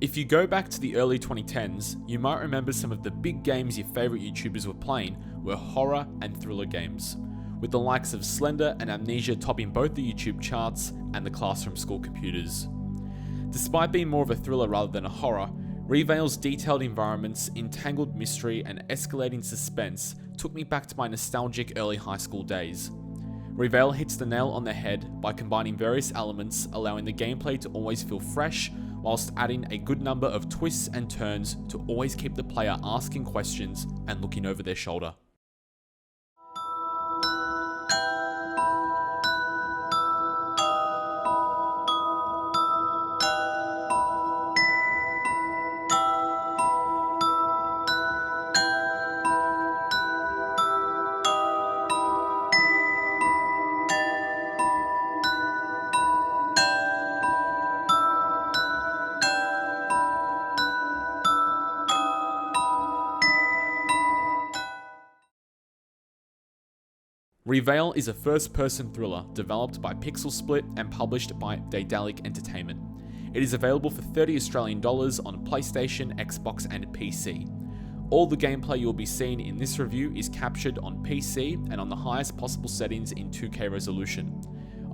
If you go back to the early 2010s, you might remember some of the big games your favourite YouTubers were playing were horror and thriller games, with the likes of Slender and Amnesia topping both the YouTube charts and the Classroom School computers. Despite being more of a thriller rather than a horror, Reveil's detailed environments, entangled mystery, and escalating suspense took me back to my nostalgic early high school days. Reveil hits the nail on the head by combining various elements, allowing the gameplay to always feel fresh, whilst adding a good number of twists and turns to always keep the player asking questions and looking over their shoulder. Reveil is a first-person thriller developed by Pixel Split and published by Daedalic Entertainment. It is available for $30 Australian on PlayStation, Xbox, and PC. All the gameplay you'll be seeing in this review is captured on PC and on the highest possible settings in 2K resolution.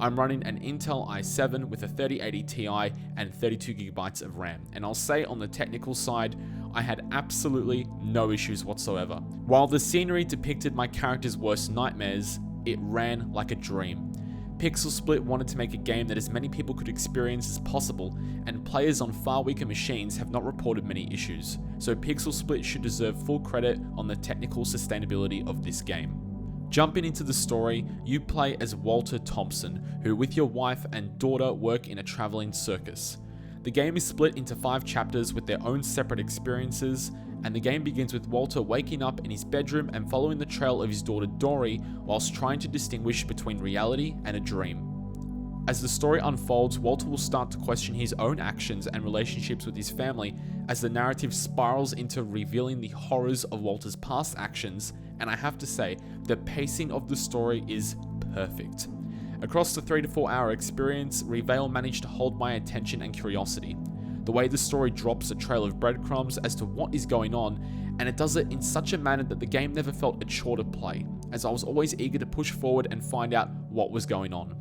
I'm running an Intel i7 with a 3080 Ti and 32GB of RAM, and I'll say on the technical side, I had absolutely no issues whatsoever. While the scenery depicted my character's worst nightmares, it ran like a dream. Pixel Split wanted to make a game that as many people could experience as possible, and players on far weaker machines have not reported many issues, so Pixel Split should deserve full credit on the technical sustainability of this game. Jumping into the story, you play as Walter Thompson, who with your wife and daughter work in a travelling circus. The game is split into 5 chapters with their own separate experiences, and the game begins with Walter waking up in his bedroom and following the trail of his daughter Dory whilst trying to distinguish between reality and a dream. As the story unfolds, Walter will start to question his own actions and relationships with his family as the narrative spirals into revealing the horrors of Walter's past actions, and I have to say, the pacing of the story is perfect. Across the 3 to 4 hour experience, Reveil managed to hold my attention and curiosity. The way the story drops a trail of breadcrumbs as to what is going on, and it does it in such a manner that the game never felt a chore to play, as I was always eager to push forward and find out what was going on.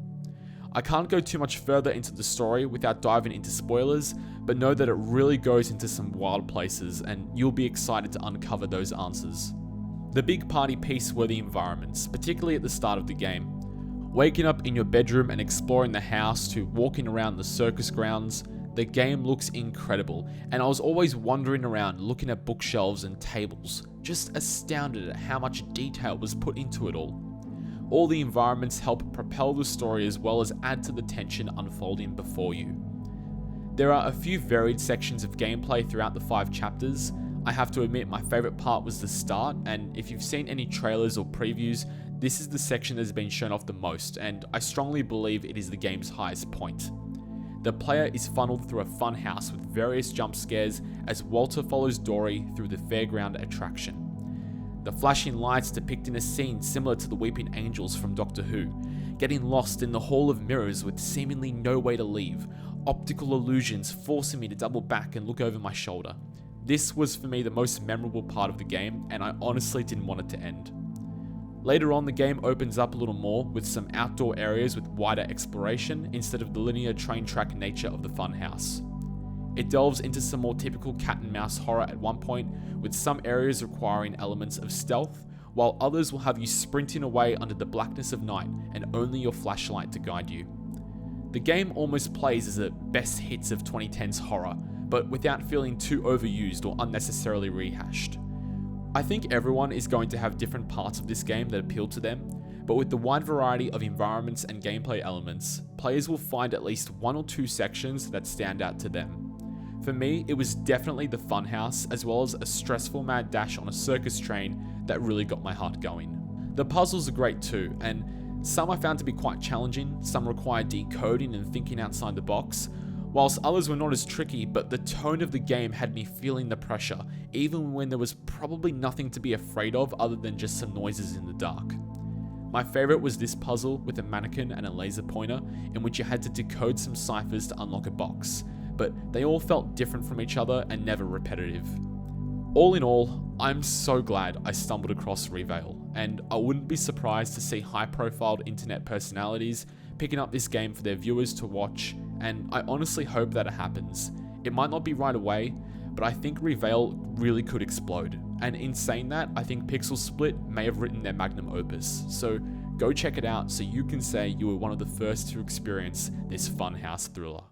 I can't go too much further into the story without diving into spoilers, but know that it really goes into some wild places, and you'll be excited to uncover those answers. The big party piece were the environments, particularly at the start of the game. Waking up in your bedroom and exploring the house to walking around the circus grounds, the game looks incredible, and I was always wandering around looking at bookshelves and tables, just astounded at how much detail was put into it all. All the environments help propel the story as well as add to the tension unfolding before you. There are a few varied sections of gameplay throughout the 5 chapters. I have to admit my favourite part was the start, and if you've seen any trailers or previews, this is the section that has been shown off the most, and I strongly believe it is the game's highest point. The player is funneled through a fun house with various jump scares as Walter follows Dory through the fairground attraction. The flashing lights depicting a scene similar to the Weeping Angels from Doctor Who, getting lost in the Hall of Mirrors with seemingly no way to leave, optical illusions forcing me to double back and look over my shoulder. This was for me the most memorable part of the game, and I honestly didn't want it to end. Later on, the game opens up a little more with some outdoor areas with wider exploration instead of the linear train track nature of the funhouse. It delves into some more typical cat and mouse horror at one point, with some areas requiring elements of stealth, while others will have you sprinting away under the blackness of night and only your flashlight to guide you. The game almost plays as a best hits of 2010s horror, but without feeling too overused or unnecessarily rehashed. I think everyone is going to have different parts of this game that appeal to them, but with the wide variety of environments and gameplay elements, players will find at least 1 or 2 sections that stand out to them. For me, it was definitely the funhouse, as well as a stressful mad dash on a circus train that really got my heart going. The puzzles are great too, and some I found to be quite challenging, some require decoding and thinking outside the box, whilst others were not as tricky, but the tone of the game had me feeling the pressure, even when there was probably nothing to be afraid of other than just some noises in the dark. My favourite was this puzzle with a mannequin and a laser pointer, in which you had to decode some ciphers to unlock a box, but they all felt different from each other and never repetitive. All in all, I'm so glad I stumbled across Reveil, and I wouldn't be surprised to see high-profile internet personalities picking up this game for their viewers to watch, and I honestly hope that it happens. It might not be right away, but I think Reveil really could explode, and in saying that, I think Pixel Split may have written their Magnum Opus, so go check it out so you can say you were one of the first to experience this funhouse thriller.